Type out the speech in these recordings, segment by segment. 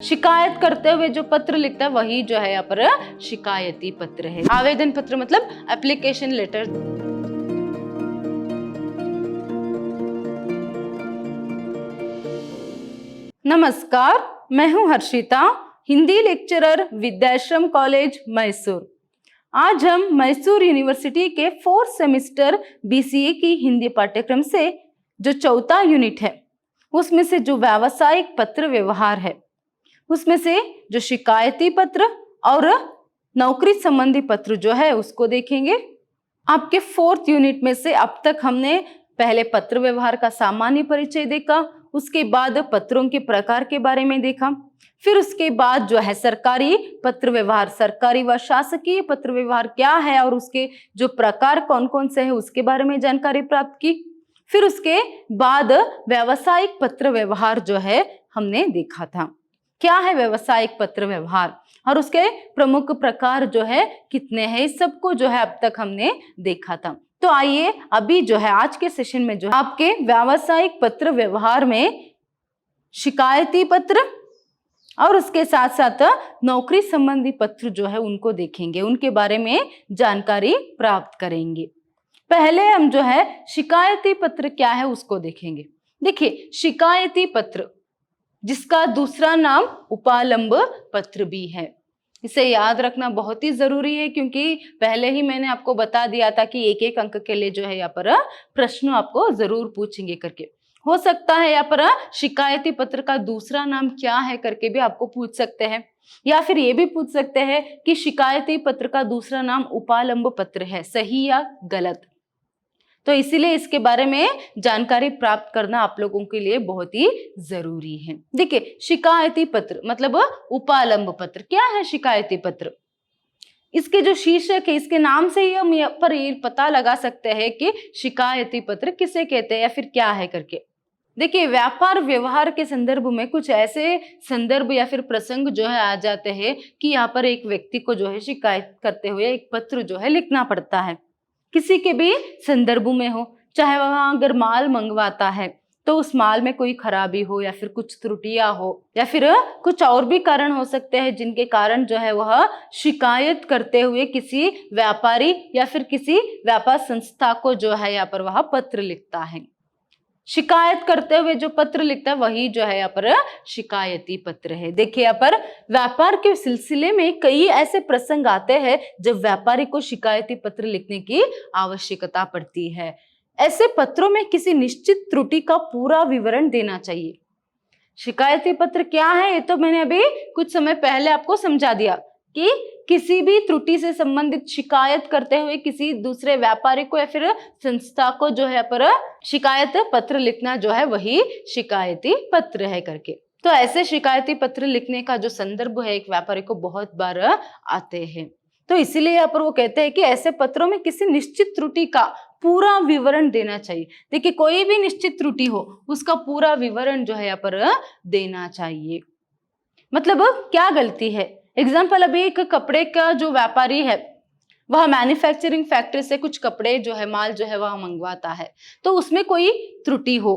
शिकायत करते हुए जो पत्र लिखता है वही जो है यहाँ पर शिकायती पत्र है। आवेदन पत्र मतलब एप्लीकेशन लेटर। नमस्कार, मैं हूं हर्षिता, हिंदी लेक्चरर विद्याश्रम कॉलेज मैसूर। आज हम मैसूर यूनिवर्सिटी के 4th सेमेस्टर बीसीए की हिंदी पाठ्यक्रम से जो चौथा यूनिट है उसमें से जो व्यावसायिक पत्र व्यवहार है उसमें से जो शिकायती पत्र और नौकरी संबंधी पत्र जो है उसको देखेंगे। आपके 4th यूनिट में से अब तक हमने पहले पत्र व्यवहार का सामान्य परिचय देखा, उसके बाद पत्रों के प्रकार के बारे में देखा, फिर उसके बाद जो है सरकारी पत्र व्यवहार, सरकारी व शासकीय पत्र व्यवहार क्या है और उसके जो प्रकार कौन कौन से है उसके बारे में जानकारी प्राप्त की। फिर उसके बाद व्यावसायिक पत्र व्यवहार जो है हमने देखा था। क्या है व्यावसायिक पत्र व्यवहार और उसके प्रमुख प्रकार जो है कितने हैं, इस सबको जो है अब तक हमने देखा था। तो आइए अभी जो है आज के सेशन में जो है आपके व्यावसायिक पत्र व्यवहार में शिकायती पत्र और उसके साथ साथ नौकरी संबंधी पत्र जो है उनको देखेंगे, उनके बारे में जानकारी प्राप्त करेंगे। पहले हम जो है शिकायती पत्र क्या है उसको देखेंगे। देखिए, शिकायती पत्र जिसका दूसरा नाम उपालंब पत्र भी है, इसे याद रखना बहुत ही जरूरी है क्योंकि पहले ही मैंने आपको बता दिया था कि एक एक अंक के लिए जो है यहाँ पर प्रश्न आपको जरूर पूछेंगे करके। हो सकता है यहाँ पर शिकायती पत्र का दूसरा नाम क्या है करके भी आपको पूछ सकते हैं, या फिर ये भी पूछ सकते हैं कि शिकायती पत्र का दूसरा नाम उपालंब पत्र है, सही या गलत। तो इसीलिए इसके बारे में जानकारी प्राप्त करना आप लोगों के लिए बहुत ही जरूरी है। देखिए, शिकायती पत्र मतलब उपालंब पत्र। क्या है शिकायती पत्र? इसके जो शीर्षक है, इसके नाम से ही हम यहाँ पर ये पता लगा सकते हैं कि शिकायती पत्र किसे कहते हैं या फिर क्या है करके। देखिए, व्यापार व्यवहार के संदर्भ में कुछ ऐसे संदर्भ या फिर प्रसंग जो है आ जाते हैं कि यहाँ पर एक व्यक्ति को जो है शिकायत करते हुए एक पत्र जो है लिखना पड़ता है, किसी के भी संदर्भ में हो। चाहे वहां अगर माल मंगवाता है तो उस माल में कोई खराबी हो या फिर कुछ त्रुटियां हो या फिर कुछ और भी कारण हो सकते हैं जिनके कारण जो है वह शिकायत करते हुए किसी व्यापारी या फिर किसी व्यापार संस्था को जो है यहाँ पर वह पत्र लिखता है। शिकायत करते हुए जो पत्र लिखता है वही जो है यहाँ पर शिकायती पत्र है। देखिए, यहाँ पर व्यापार के सिलसिले में कई ऐसे प्रसंग आते हैं जब व्यापारी को शिकायती पत्र लिखने की आवश्यकता पड़ती है। ऐसे पत्रों में किसी निश्चित त्रुटि का पूरा विवरण देना चाहिए। शिकायती पत्र क्या है ये तो मैंने अभी कुछ समय पहले आपको समझा दिया कि किसी भी त्रुटि से संबंधित शिकायत करते हुए किसी दूसरे व्यापारी को या फिर संस्था को जो है पर शिकायत पत्र लिखना जो है वही शिकायती पत्र है करके। तो ऐसे शिकायती पत्र लिखने का जो संदर्भ है एक व्यापारी को बहुत बार आते हैं, तो इसीलिए यहाँ पर वो कहते हैं कि ऐसे पत्रों में किसी निश्चित त्रुटि का पूरा विवरण देना चाहिए। देखिए, कोई भी निश्चित त्रुटि हो उसका पूरा विवरण जो है यहाँ पर देना चाहिए। मतलब क्या गलती है, एग्जाम्पल, अभी एक कपड़े का जो व्यापारी है वह मैन्युफैक्चरिंग फैक्ट्री से कुछ कपड़े जो है माल जो है वह मंगवाता है, तो उसमें कोई त्रुटि हो,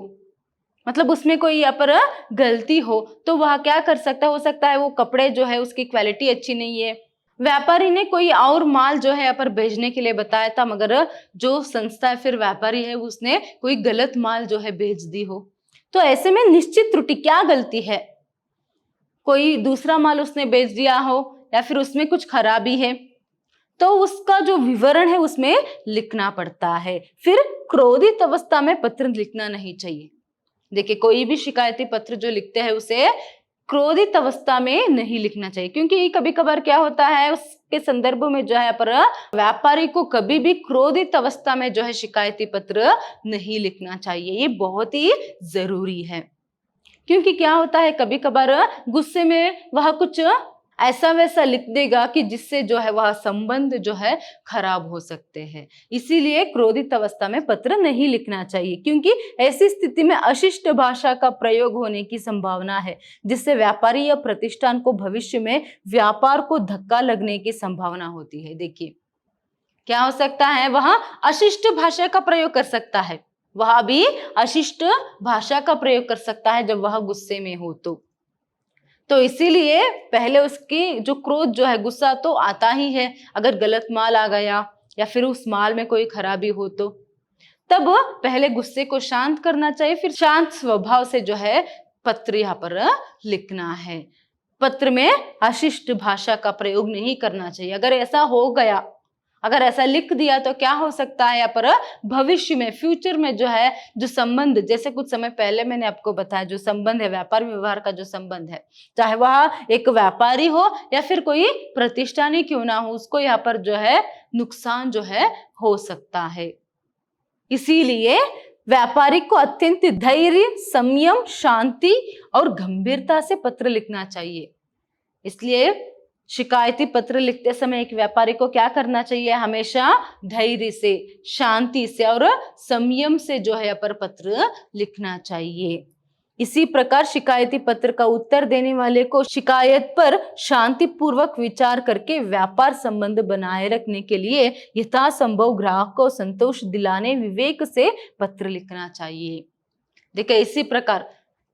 मतलब उसमें कोई यहाँ पर गलती हो, तो वह क्या कर सकता है, हो सकता है वो कपड़े जो है उसकी क्वालिटी अच्छी नहीं है, व्यापारी ने कोई और माल जो है यहाँ पर भेजने के लिए बताया था मगर जो संस्था है फिर व्यापारी है उसने कोई गलत माल जो है भेज दी हो। तो ऐसे में निश्चित त्रुटि क्या गलती है, कोई दूसरा माल उसने बेच दिया हो या फिर उसमें कुछ खराबी है, तो उसका जो विवरण है उसमें लिखना पड़ता है। फिर क्रोधित अवस्था में पत्र लिखना नहीं चाहिए। देखिए, कोई भी शिकायती पत्र जो लिखते हैं उसे क्रोधित अवस्था में नहीं लिखना चाहिए, क्योंकि कभी कभार क्या होता है उसके संदर्भ में जो है पर व्यापारी को कभी भी क्रोधित अवस्था में जो है शिकायती पत्र नहीं लिखना चाहिए। ये बहुत ही जरूरी है, क्योंकि क्या होता है कभी कभार गुस्से में वह कुछ ऐसा वैसा लिख देगा कि जिससे जो है वह संबंध जो है खराब हो सकते हैं। इसीलिए क्रोधित अवस्था में पत्र नहीं लिखना चाहिए, क्योंकि ऐसी स्थिति में अशिष्ट भाषा का प्रयोग होने की संभावना है, जिससे व्यापारी या प्रतिष्ठान को भविष्य में व्यापार को धक्का लगने की संभावना होती है। देखिए, क्या हो सकता है, वह अशिष्ट भाषा का प्रयोग कर सकता है, वह भी अशिष्ट भाषा का प्रयोग कर सकता है जब वह गुस्से में हो। तो तो इसीलिए पहले उसकी जो क्रोध जो है, गुस्सा तो आता ही है अगर गलत माल आ गया या फिर उस माल में कोई खराबी हो तो। तब पहले गुस्से को शांत करना चाहिए, फिर शांत स्वभाव से जो है पत्र यहाँ पर लिखना है। पत्र में अशिष्ट भाषा का प्रयोग नहीं करना चाहिए। अगर ऐसा हो गया, अगर ऐसा लिख दिया तो क्या हो सकता है यहाँ पर, भविष्य में, फ्यूचर में जो है, जो संबंध, जैसे कुछ समय पहले मैंने आपको बताया, जो संबंध है, व्यापार व्यवहार का जो संबंध है, चाहे वह एक व्यापारी हो या फिर कोई प्रतिष्ठानी क्यों ना हो, उसको यहाँ पर जो है नुकसान जो है हो सकता है। इसीलिए व्यापारी को अत्यंत धैर्य, संयम, शांति और गंभीरता से पत्र लिखना चाहिए। इसलिए शिकायती पत्र लिखते समय एक व्यापारी को क्या करना चाहिए, हमेशा धैर्य से, शांति से और संयम से जो है पर पत्र लिखना चाहिए। इसी प्रकार शिकायती पत्र का उत्तर देने वाले को शिकायत पर शांतिपूर्वक विचार करके व्यापार संबंध बनाए रखने के लिए यथासंभव ग्राहक को संतोष दिलाने विवेक से पत्र लिखना चाहिए। देखिए, इसी प्रकार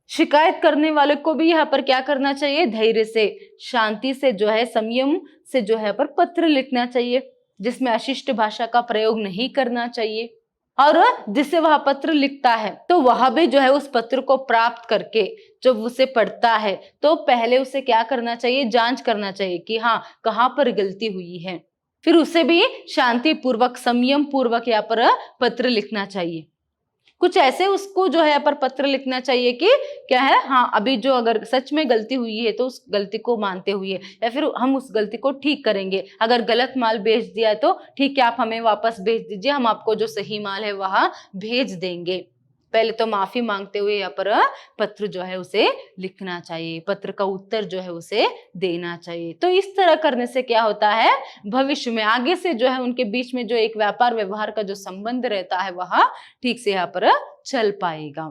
शिकायत करने वाले को भी यहाँ पर क्या करना चाहिए, धैर्य से, शांति से जो है, संयम से जो है पर पत्र लिखना चाहिए, जिसमें अशिष्ट भाषा का प्रयोग नहीं करना चाहिए। और जिससे वह पत्र लिखता है तो वह भी जो है उस पत्र को प्राप्त करके जब उसे पढ़ता है तो पहले उसे क्या करना चाहिए, जांच करना चाहिए कि हाँ, कहाँ पर गलती हुई है। फिर उसे भी शांति पूर्वक, संयम पूर्वक यहाँ पर पत्र लिखना चाहिए। कुछ ऐसे उसको जो है यहाँ पर पत्र लिखना चाहिए कि क्या है, हाँ, अभी जो अगर सच में गलती हुई है तो उस गलती को मानते हुए, या फिर हम उस गलती को ठीक करेंगे। अगर गलत माल बेच दिया है तो ठीक है, आप हमें वापस भेज दीजिए, हम आपको जो सही माल है वह भेज देंगे। पहले तो माफी मांगते हुए यहाँ पर पत्र जो है उसे लिखना चाहिए, पत्र का उत्तर जो है उसे देना चाहिए। तो इस तरह करने से क्या होता है, भविष्य में आगे से जो है उनके बीच में जो एक व्यापार व्यवहार का जो संबंध रहता है वह ठीक से यहाँ पर चल पाएगा।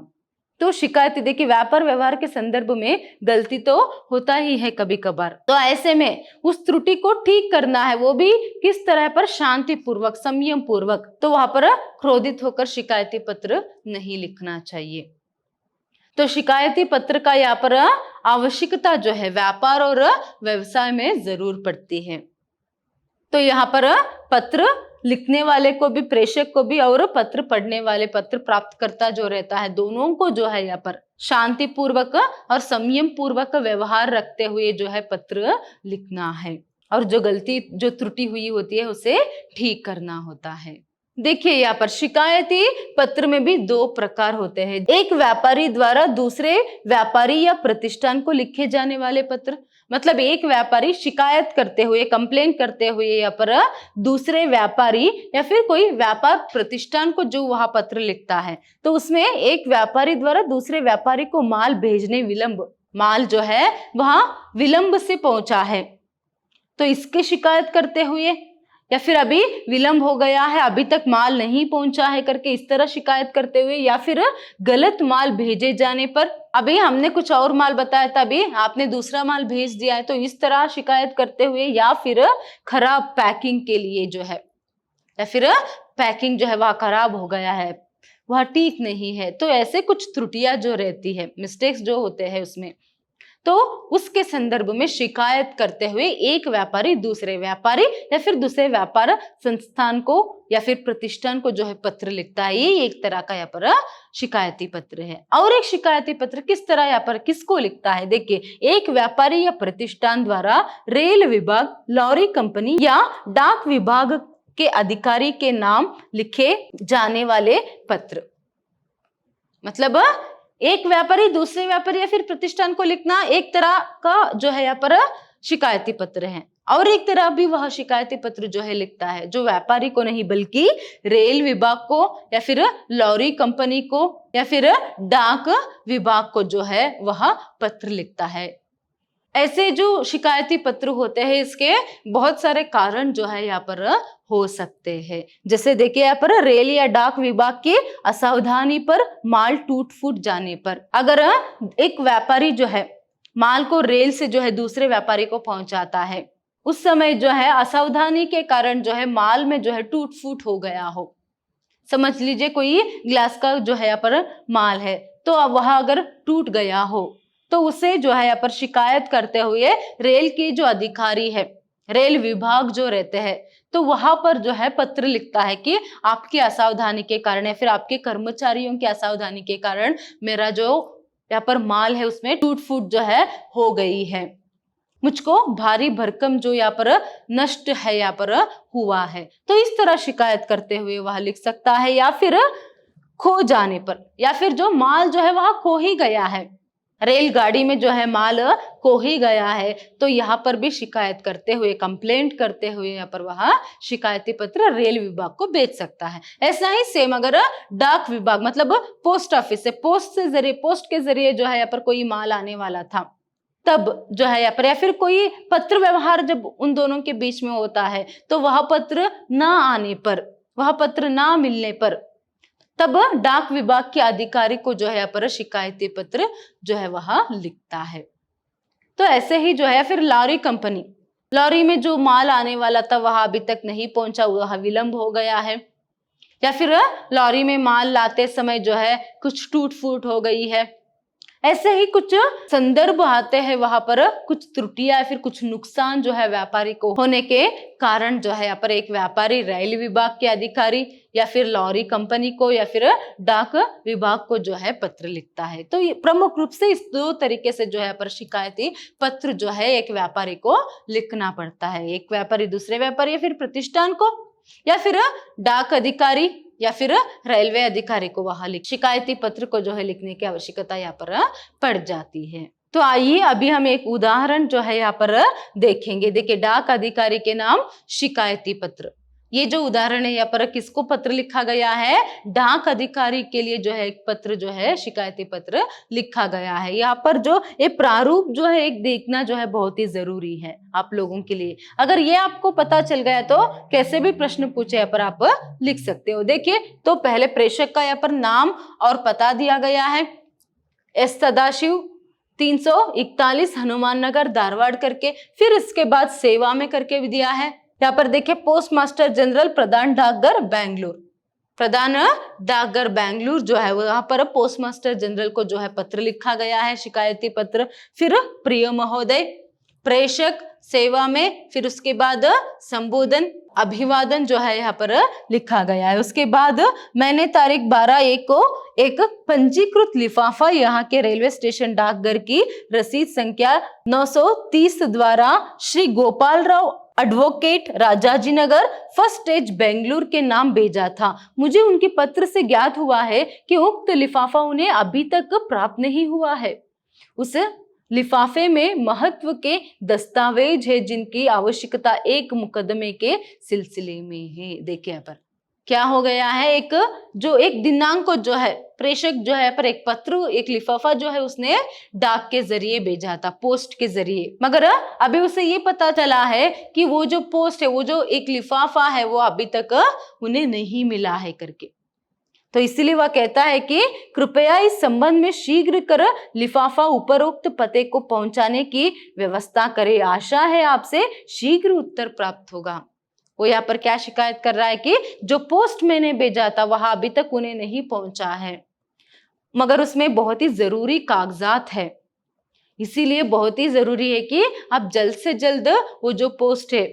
तो शिकायत, देखिए, व्यापार व्यवहार के संदर्भ में गलती तो होता ही है कभी कभार, तो ऐसे में उस त्रुटि को ठीक करना है, वो भी किस तरह पर, शांति पूर्वक, संयम पूर्वक। तो वहां पर क्रोधित होकर शिकायती पत्र नहीं लिखना चाहिए। तो शिकायती पत्र का यहाँ पर आवश्यकता जो है व्यापार और व्यवसाय में जरूर पड़ती है। तो यहाँ पर पत्र लिखने वाले को भी, प्रेषक को भी, और पत्र पढ़ने वाले, पत्र प्राप्तकर्ता जो रहता है, दोनों को जो है यहाँ पर शांति पूर्वक और संयम पूर्वक व्यवहार रखते हुए जो है पत्र लिखना है, और जो गलती, जो त्रुटि हुई होती है उसे ठीक करना होता है। देखिए, यहाँ पर शिकायती पत्र में भी दो प्रकार होते हैं। एक व्यापारी द्वारा दूसरे व्यापारी या प्रतिष्ठान को लिखे जाने वाले पत्र, मतलब एक व्यापारी शिकायत करते हुए, कंप्लेन करते हुए यहाँ पर दूसरे व्यापारी या फिर कोई व्यापार प्रतिष्ठान को जो वहां पत्र लिखता है, तो उसमें एक व्यापारी द्वारा दूसरे व्यापारी को माल भेजने विलंब, माल जो है वहां विलंब से पहुंचा है तो इसकी शिकायत करते हुए, या फिर अभी विलंब हो गया है, अभी तक माल नहीं पहुंचा है करके इस तरह शिकायत करते हुए, या फिर गलत माल भेजे जाने पर, अभी हमने कुछ और माल बताया था, अभी आपने दूसरा माल भेज दिया है, तो इस तरह शिकायत करते हुए, या फिर खराब पैकिंग के लिए जो है, या फिर पैकिंग जो है वह खराब हो गया है, वह ठीक नहीं है, तो ऐसे कुछ त्रुटियां जो रहती है, मिस्टेक्स जो होते हैं उसमें, तो उसके संदर्भ में शिकायत करते हुए एक व्यापारी दूसरे व्यापारी या फिर दूसरे व्यापार संस्थान को या फिर प्रतिष्ठान को जो है पत्र लिखता है। ये एक तरह का यहाँ पर शिकायती पत्र है। और एक शिकायती पत्र किस तरह यहाँ पर किसको लिखता है, देखिए, एक व्यापारी या प्रतिष्ठान द्वारा रेल विभाग, लॉरी कंपनी या डाक विभाग के अधिकारी के नाम लिखे जाने वाले पत्र। मतलब एक व्यापारी दूसरे व्यापारी या फिर प्रतिष्ठान को लिखना एक तरह का जो है यहाँ पर शिकायती पत्र है, और एक तरह भी वह शिकायती पत्र जो है लिखता है जो व्यापारी को नहीं बल्कि रेल विभाग को या फिर लॉरी कंपनी को या फिर डाक विभाग को जो है वह पत्र लिखता है। ऐसे जो शिकायती पत्र होते हैं इसके बहुत सारे कारण जो है यहाँ पर हो सकते हैं। जैसे देखिए यहाँ पर रेल या डाक विभाग की असावधानी पर, माल टूट फूट जाने पर, अगर एक व्यापारी जो है माल को रेल से जो है दूसरे व्यापारी को पहुंचाता है, उस समय जो है असावधानी के कारण जो है माल में जो है टूट फूट हो गया हो, समझ लीजिए कोई ग्लास का जो है यहाँ पर माल है तो अब वह अगर टूट गया हो तो उसे जो है यहाँ पर शिकायत करते हुए रेल के जो अधिकारी है, रेल विभाग जो रहते हैं, तो वहां पर जो है पत्र लिखता है कि आपकी असावधानी के कारण या फिर आपके कर्मचारियों की असावधानी के कारण मेरा जो यहाँ पर माल है उसमें टूट फूट जो है हो गई है, मुझको भारी भरकम जो यहाँ पर नष्ट है यहाँ पर हुआ है। तो इस तरह शिकायत करते हुए वह लिख सकता है, या फिर खो जाने पर, या फिर जो माल जो है वह खो ही गया है, रेलगाड़ी में जो है माल खो ही गया है, तो यहाँ पर भी शिकायत करते हुए, कंप्लेंट करते हुए यहाँ पर वह शिकायती पत्र रेल विभाग को भेज सकता है। ऐसा ही सेम अगर डाक विभाग मतलब पोस्ट ऑफिस से पोस्ट के जरिए जो है यहाँ पर कोई माल आने वाला था, तब जो है यहाँ पर, या फिर कोई पत्र व्यवहार जब उन दोनों के बीच में होता है, तो वह पत्र ना आने पर, वह पत्र ना मिलने पर, तब डाक विभाग के अधिकारी को जो है यहाँ पर शिकायती पत्र जो है वह लिखता है। तो ऐसे ही जो है फिर लॉरी कंपनी, लॉरी में जो माल आने वाला था वह अभी तक नहीं पहुंचा, वह विलंब हो गया है, या फिर लॉरी में माल लाते समय जो है कुछ टूट फूट हो गई है, ऐसे ही कुछ संदर्भ आते हैं, वहां पर कुछ त्रुटियां या फिर कुछ नुकसान जो है व्यापारी को होने के कारण जो है यहाँ पर एक व्यापारी रेल विभाग के अधिकारी या फिर लॉरी कंपनी को या फिर डाक विभाग को जो है पत्र लिखता है। तो ये प्रमुख रूप से इस दो तरीके से जो है पर शिकायती पत्र जो है एक व्यापारी को लिखना पड़ता है, एक व्यापारी दूसरे व्यापारी या फिर प्रतिष्ठान को या फिर डाक अधिकारी या फिर रेलवे अधिकारी को वहां शिकायती पत्र को जो है लिखने की आवश्यकता यहाँ पर पड़ जाती है। तो आइए अभी हम एक उदाहरण जो है यहाँ पर देखेंगे। देखिए, डाक अधिकारी के नाम शिकायती पत्र, ये जो उदाहरण है यहाँ पर किसको पत्र लिखा गया है, डाक अधिकारी के लिए जो है एक पत्र जो है शिकायती पत्र लिखा गया है। यहाँ पर जो ये प्रारूप जो है एक देखना जो है बहुत ही जरूरी है आप लोगों के लिए। अगर ये आपको पता चल गया तो कैसे भी प्रश्न पूछे यहाँ पर आप लिख सकते हो। देखिए, तो पहले प्रेषक का यहाँ पर नाम और पता दिया गया है, एस सदाशिव 341 हनुमान नगर धारवाड़ करके, फिर इसके बाद सेवा में करके भी दिया है। यहाँ पर देखिए, पोस्ट मास्टर जनरल प्रधान डाकघर बेंगलुरु, प्रधान डाकघर बेंगलुरु जो है वहां पर पोस्ट मास्टर जनरल को जो है पत्र लिखा गया है शिकायती पत्र। फिर प्रिय महोदय, प्रेषक सेवा में, फिर उसके बाद संबोधन अभिवादन जो है यहाँ पर लिखा गया है। उसके बाद मैंने तारीख 12/1 को एक पंजीकृत लिफाफा यहाँ के रेलवे स्टेशन डाकघर की रसीद संख्या 930 द्वारा श्री गोपाल राव एडवोकेट राजाजी नगर फर्स्ट स्टेज बेंगलुरु के नाम भेजा था। मुझे उनके पत्र से ज्ञात हुआ है कि उक्त लिफाफा उन्हें अभी तक प्राप्त नहीं हुआ है। उस लिफाफे में महत्व के दस्तावेज है जिनकी आवश्यकता एक मुकदमे के सिलसिले में है। देखिए यहाँ पर क्या हो गया है, एक जो एक दिनांक को जो है प्रेषक जो है पर एक पत्र, एक लिफाफा जो है उसने डाक के जरिए भेजा था, पोस्ट के जरिए, मगर अभी उसे ये पता चला है कि वो जो पोस्ट है, वो जो एक लिफाफा है वो अभी तक उन्हें नहीं मिला है करके। तो इसीलिए वह कहता है कि कृपया इस संबंध में शीघ्र कर लिफाफा उपरोक्त पते को पहुंचाने की व्यवस्था करें। आशा है आपसे शीघ्र उत्तर प्राप्त होगा। वो यहाँ पर क्या शिकायत कर रहा है कि जो पोस्ट मैंने भेजा था वहां अभी तक उन्हें नहीं पहुंचा है, मगर उसमें बहुत ही जरूरी कागजात है, इसीलिए बहुत ही जरूरी है कि आप जल्द से जल्द वो जो पोस्ट है,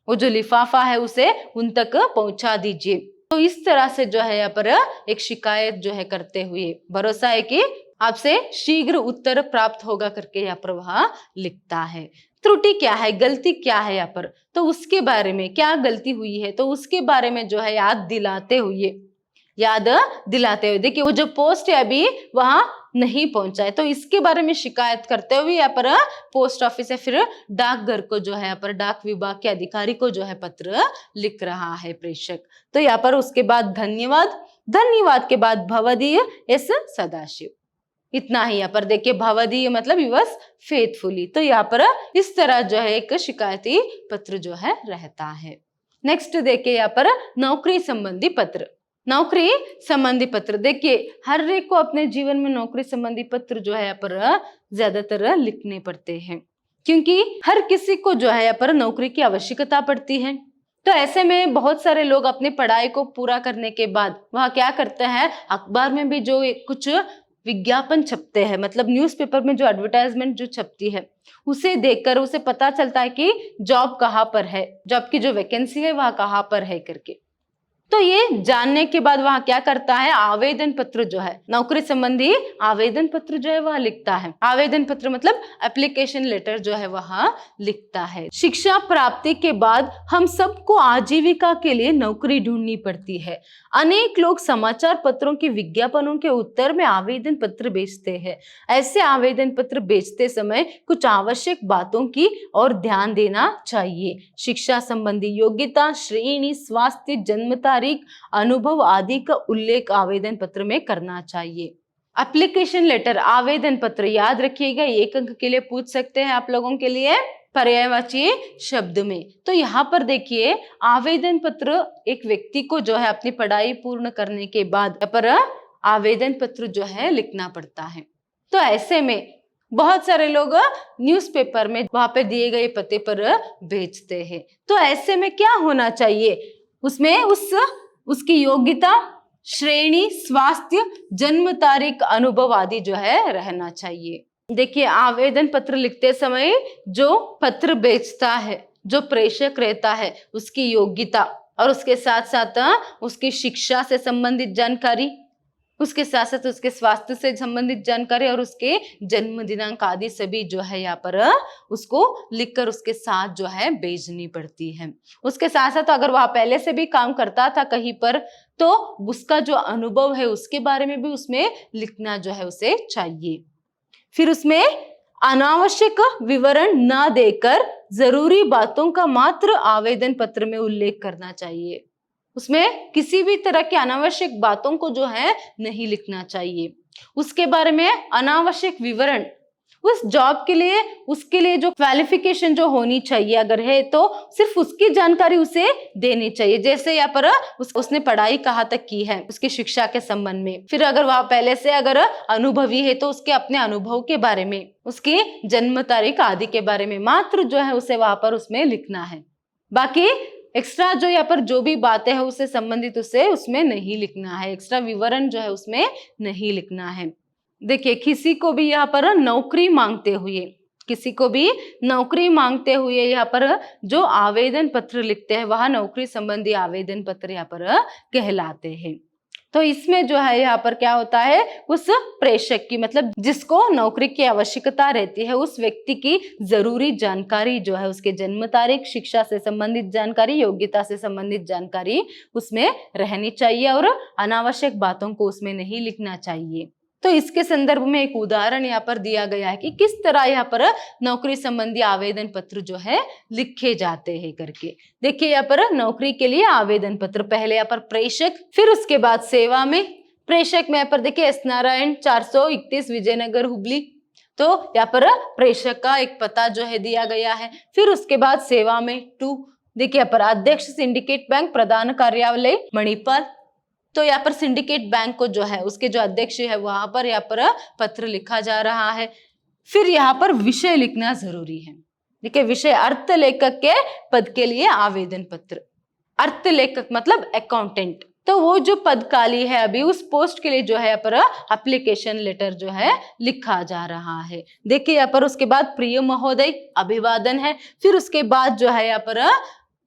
वो जो लिफाफा है उसे उन तक पहुंचा दीजिए। तो इस तरह से जो है यहाँ पर एक शिकायत जो है करते हुए भरोसा है कि आपसे शीघ्र उत्तर प्राप्त होगा करके यहाँ पर वह लिखता है। त्रुटि क्या है, गलती क्या है यहाँ पर, तो उसके बारे में, क्या गलती हुई है तो उसके बारे में जो है याद दिलाते हुए देखिए वो जो पोस्ट है अभी वहां नहीं पहुंचा है, तो इसके बारे में शिकायत करते हुए यहाँ पर पोस्ट ऑफिस या फिर डाकघर को जो है यहाँ पर डाक विभाग के अधिकारी को जो है पत्र लिख रहा है प्रेषक। तो यहाँ पर उसके बाद धन्यवाद के बाद भवदीय एस सदाशिव, इतना ही यहाँ पर देखिए, भवदीय मतलब यू वाज फेथफुली। तो यहाँ पर इस तरह जो है एक शिकायती पत्र जो है रहता है। नेक्स्ट देखिए यहाँ पर नौकरी संबंधी पत्र। नौकरी संबंधी पत्र, देखिए हर एक को अपने जीवन में नौकरी संबंधी पत्र जो है यहाँ पर ज्यादातर लिखने पड़ते हैं, क्योंकि हर किसी को जो है यहाँ पर नौकरी की आवश्यकता पड़ती है। तो ऐसे में बहुत सारे लोग अपनी पढ़ाई को पूरा करने के बाद वह क्या करते हैं, अखबार में भी जो कुछ विज्ञापन छपते हैं, मतलब न्यूज़पेपर में जो एडवर्टाइजमेंट जो छपती है उसे देखकर उसे पता चलता है कि जॉब कहाँ पर है, जॉब की जो वैकेंसी है वह कहाँ पर है करके। तो ये जानने के बाद वहां क्या करता है, आवेदन पत्र जो है, नौकरी संबंधी आवेदन पत्र जो है वह लिखता है। आवेदन पत्र मतलब एप्लीकेशन लेटर जो है वह लिखता है। शिक्षा प्राप्ति के बाद हम सबको आजीविका के लिए नौकरी ढूंढनी पड़ती है। अनेक लोग समाचार पत्रों के विज्ञापनों के उत्तर में आवेदन पत्र भेजते हैं। ऐसे आवेदन पत्र भेजते समय कुछ आवश्यक बातों की और ध्यान देना चाहिए। शिक्षा संबंधी योग्यता, श्रेणी, स्वास्थ्य, जन्म तारीख, अनुभव आदि का उल्लेख आवेदन पत्र में करना चाहिए। एप्लीकेशन लेटर, आवेदन पत्र, याद रखिएगा, 1 अंक के लिए पूछ सकते हैं आप लोगों के लिए पर्यायवाची शब्द में। तो यहाँ पर देखिए, आवेदन पत्र एक व्यक्ति को जो है अपनी पढ़ाई पूर्ण करने के बाद पर आवेदन पत्र जो है लिखना पड़ता है। तो ऐसे में बहुत सारे लोग न्यूज़पेपर में वहां पे दिए गए पते पर भेजते हैं। तो ऐसे में क्या होना चाहिए, उसमें उसकी योग्यता, श्रेणी, स्वास्थ्य, जन्म तारीख, अनुभव आदि जो है रहना चाहिए। देखिए, आवेदन पत्र लिखते समय जो पत्र भेजता है, जो प्रेषक रहता है, उसकी योग्यता और उसके साथ साथ उसकी शिक्षा से संबंधित जानकारी, उसके साथ साथ उसके स्वास्थ्य से संबंधित जानकारी और उसके जन्म दिनांक आदि सभी जो है यहाँ पर उसको लिखकर उसके साथ जो है भेजनी पड़ती है। उसके साथ साथ अगर वह पहले से भी काम करता था कहीं पर, तो उसका जो अनुभव है उसके बारे में भी उसमें लिखना जो है उसे चाहिए। फिर उसमें अनावश्यक विवरण न देकर जरूरी बातों का मात्र आवेदन पत्र में उल्लेख करना चाहिए। उसमें किसी भी तरह की अनावश्यक बातों को जो है नहीं लिखना चाहिए। उसके बारे में अनावश्यक विवरण, उस जॉब के लिए उसके लिए जो क्वालिफिकेशन जो होनी चाहिए अगर है तो सिर्फ उसकी जानकारी उसे देनी चाहिए। जैसे यहाँ पर उसने पढ़ाई कहाँ तक की है, उसकी शिक्षा के संबंध में। फिर अगर वह पहले से अगर अनुभवी है तो उसके अपने अनुभव के बारे में, उसकी जन्म तारीख आदि के बारे में मात्र जो है उसे वहां पर उसमें लिखना है। बाकी एक्स्ट्रा जो यहाँ पर जो भी बातें हैं उससे संबंधित उसे उसमें नहीं लिखना है, एक्स्ट्रा विवरण जो है उसमें नहीं लिखना है। देखिए, किसी को भी यहाँ पर नौकरी मांगते हुए, किसी को भी नौकरी मांगते हुए यहाँ पर जो आवेदन पत्र लिखते हैं वह नौकरी संबंधी आवेदन पत्र यहाँ पर कहलाते हैं। तो इसमें जो है यहाँ पर क्या होता है, उस प्रेषक की मतलब जिसको नौकरी की आवश्यकता रहती है उस व्यक्ति की जरूरी जानकारी जो है, उसके जन्म तारीख, शिक्षा से संबंधित जानकारी, योग्यता से संबंधित जानकारी उसमें रहनी चाहिए और अनावश्यक बातों को उसमें नहीं लिखना चाहिए। तो इसके संदर्भ में एक उदाहरण यहाँ पर दिया गया है कि किस तरह यहाँ पर नौकरी संबंधी आवेदन पत्र जो है लिखे जाते हैं करके। देखिए, यहाँ पर नौकरी के लिए आवेदन पत्र, पहले यहाँ पर प्रेषक, फिर उसके बाद सेवा में। प्रेषक में यहाँ पर देखिए एस नारायण 431 विजयनगर हुबली, तो यहाँ पर प्रेषक का एक पता जो है दिया गया है। फिर उसके बाद सेवा में 2, देखिए यहाँ पर अध्यक्ष सिंडिकेट बैंक प्रधान कार्यालय मणिपाल, तो यहाँ पर सिंडिकेट बैंक को जो है उसके जो अध्यक्ष है वहां पर यहाँ पर पत्र लिखा जा रहा है। फिर यहाँ पर विषय लिखना जरूरी है। देखिए, विषय अर्थ लेखक के पद के लिए आवेदन पत्र, अर्थ लेखक मतलब अकाउंटेंट, तो वो जो पद खाली है अभी उस पोस्ट के लिए जो है यहाँ पर एप्लीकेशन लेटर जो है लिखा जा रहा है। देखिए, यहाँ पर उसके बाद प्रिय महोदय अभिवादन है। फिर उसके बाद जो है यहाँ पर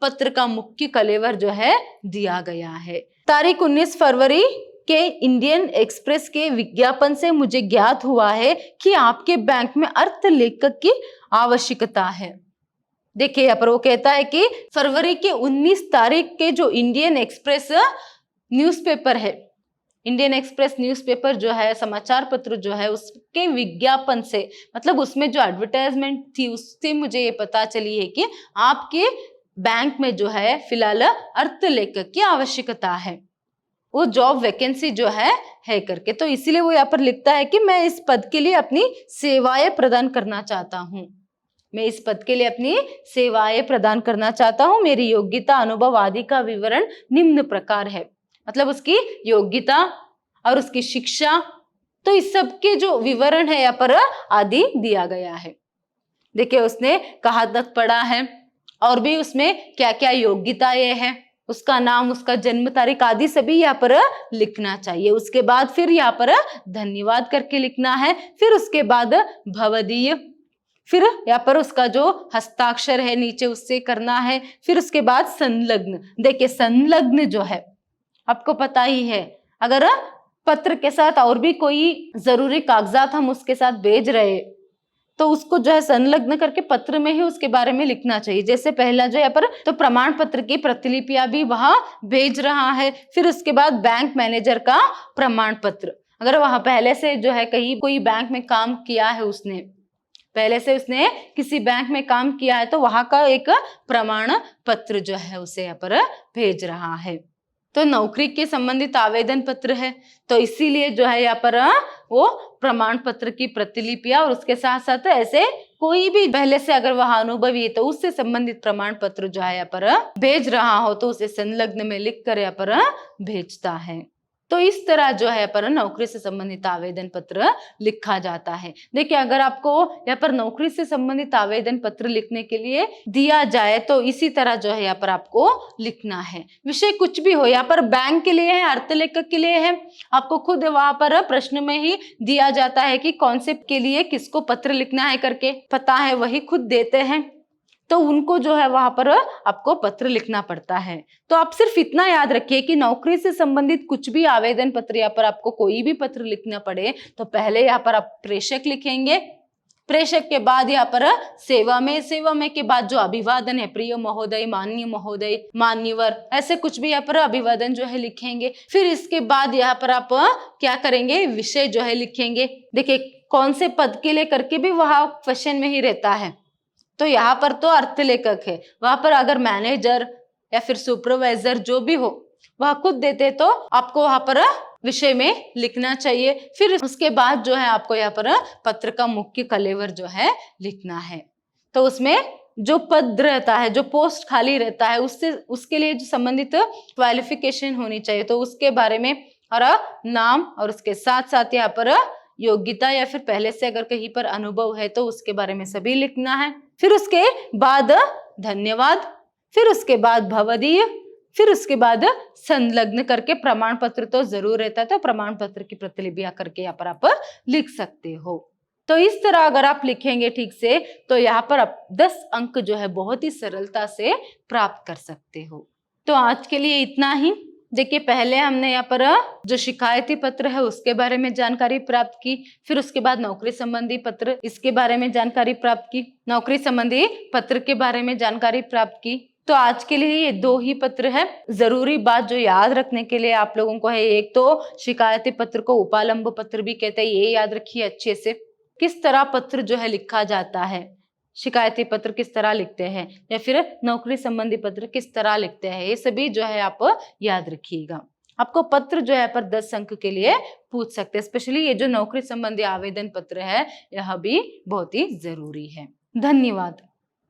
पत्र का मुख्य कलेवर जो है दिया गया है। तारीख 19 फरवरी के इंडियन एक्सप्रेस के विज्ञापन से मुझे ज्ञात हुआ है कि आपके बैंक में अर्थ लेखक की आवश्यकता है। देखिए, यहाँ पर वो कहता है कि फरवरी के 19 तारीख के जो इंडियन एक्सप्रेस न्यूज़पेपर है, इंडियन एक्सप्रेस न्यूज़पेपर जो है, समाचार पत्र जो है, उसके विज्ञापन से मतलब उसमें जो एडवर्टाइजमेंट थी उससे मुझे ये पता चली है कि आपके बैंक में जो है फिलहाल अर्थ लेखक की आवश्यकता है, वो जॉब वैकेंसी जो है करके। तो इसीलिए वो यहाँ पर लिखता है कि मैं इस पद के लिए अपनी सेवाएं प्रदान करना चाहता हूँ, मैं इस पद के लिए अपनी सेवाएं प्रदान करना चाहता हूँ। मेरी योग्यता, अनुभव आदि का विवरण निम्न प्रकार है, मतलब उसकी योग्यता और उसकी शिक्षा, तो इस सब के जो विवरण है यहाँ पर आदि दिया गया है। देखिए, उसने कहाँ तक पढ़ा है और भी उसमें क्या क्या योग्यताएं हैं, उसका नाम, उसका जन्म तारीख आदि सभी यहाँ पर लिखना चाहिए। उसके बाद फिर यहाँ पर धन्यवाद करके लिखना है। फिर उसके बाद भवदीय, फिर यहाँ पर उसका जो हस्ताक्षर है नीचे उससे करना है। फिर उसके बाद संलग्न। देखिए संलग्न जो है आपको पता ही है, अगर पत्र के साथ और भी कोई जरूरी कागजात हम उसके साथ भेज रहे तो उसको जो है संलग्न करके पत्र में ही उसके बारे में लिखना चाहिए। जैसे पहला जो यहाँ पर तो प्रमाण पत्र की प्रतिलिपियां भी वहां भेज रहा है। फिर उसके बाद बैंक मैनेजर का प्रमाण पत्र, अगर वहां पहले से जो है कहीं कोई बैंक में काम किया है, उसने पहले से उसने किसी बैंक में काम किया है, तो वहां का एक प्रमाण पत्र जो है उसे यहाँ पर भेज रहा है। तो नौकरी के संबंधित आवेदन पत्र है, तो इसीलिए जो है यहाँ पर वो प्रमाण पत्र की प्रतिलिपियां और उसके साथ साथ ऐसे कोई भी पहले से अगर वह अनुभवी है तो उससे संबंधित प्रमाण पत्र जो है यहाँ पर भेज रहा हो तो उसे संलग्न में लिख कर यहाँ पर भेजता है। तो इस तरह जो है पर नौकरी से संबंधित आवेदन पत्र लिखा जाता है। देखिए अगर आपको यहाँ पर नौकरी से संबंधित आवेदन पत्र लिखने के लिए दिया जाए तो इसी तरह जो है यहाँ पर आपको लिखना है। विषय कुछ भी हो, यहाँ पर बैंक के लिए है, अर्थलेखक के लिए है, आपको खुद वहां पर प्रश्न में ही दिया जाता है कि कौन से के लिए किसको पत्र लिखना है करके पता है, वही खुद देते हैं, तो उनको जो है वहां पर आपको पत्र लिखना पड़ता है। तो आप सिर्फ इतना याद रखिए कि नौकरी से संबंधित कुछ भी आवेदन पत्र यहाँ पर आपको कोई भी पत्र लिखना पड़े तो पहले यहाँ पर आप प्रेषक लिखेंगे, प्रेषक के बाद यहाँ पर सेवा में, सेवा में के बाद जो अभिवादन है, प्रिय महोदय, माननीय महोदय, मान्यवर, ऐसे कुछ भी यहाँ पर अभिवादन जो है लिखेंगे। फिर इसके बाद यहाँ पर आप क्या करेंगे, विषय जो है लिखेंगे। देखिए कौन से पद के लिए करके भी वहां क्वेश्चन में ही रहता है, तो यहाँ पर तो अर्थलेखक है, वहां पर अगर मैनेजर या फिर सुपरवाइजर जो भी हो वह खुद देते तो आपको वहां पर विषय में लिखना चाहिए। फिर उसके बाद जो है आपको यहाँ पर पत्र का मुख्य कलेवर जो है लिखना है। तो उसमें जो पद रहता है, जो पोस्ट खाली रहता है, उससे उसके लिए जो संबंधित क्वालिफिकेशन होनी चाहिए तो उसके बारे में और नाम और उसके साथ साथ यहाँ पर योग्यता या फिर पहले से अगर कहीं पर अनुभव है तो उसके बारे में सभी लिखना है। फिर उसके बाद धन्यवाद, फिर उसके बाद भवदीय, फिर उसके बाद संलग्न करके प्रमाण पत्र तो जरूर रहता है, तो प्रमाण पत्र की प्रतिलिपियां करके यहाँ पर आप लिख सकते हो। तो इस तरह अगर आप लिखेंगे ठीक से तो यहाँ पर आप 10 अंक जो है बहुत ही सरलता से प्राप्त कर सकते हो। तो आज के लिए इतना ही। देखिए पहले हमने यहाँ पर जो शिकायती पत्र है उसके बारे में जानकारी प्राप्त की, फिर उसके बाद नौकरी संबंधी पत्र इसके बारे में जानकारी प्राप्त की, नौकरी संबंधी पत्र के बारे में जानकारी प्राप्त की। तो आज के लिए ये 2 ही पत्र है। जरूरी बात जो याद रखने के लिए आप लोगों को है, एक तो शिकायती पत्र को उपालंब पत्र भी कहते हैं, ये याद रखिए अच्छे से। किस तरह पत्र जो है लिखा जाता है, शिकायती पत्र किस तरह लिखते हैं या फिर नौकरी संबंधी पत्र किस तरह लिखते हैं, ये सभी जो है आप याद रखिएगा। आपको पत्र जो है पर 10 अंक के लिए पूछ सकते हैं, स्पेशली ये जो नौकरी संबंधी आवेदन पत्र है यह भी बहुत ही जरूरी है। धन्यवाद।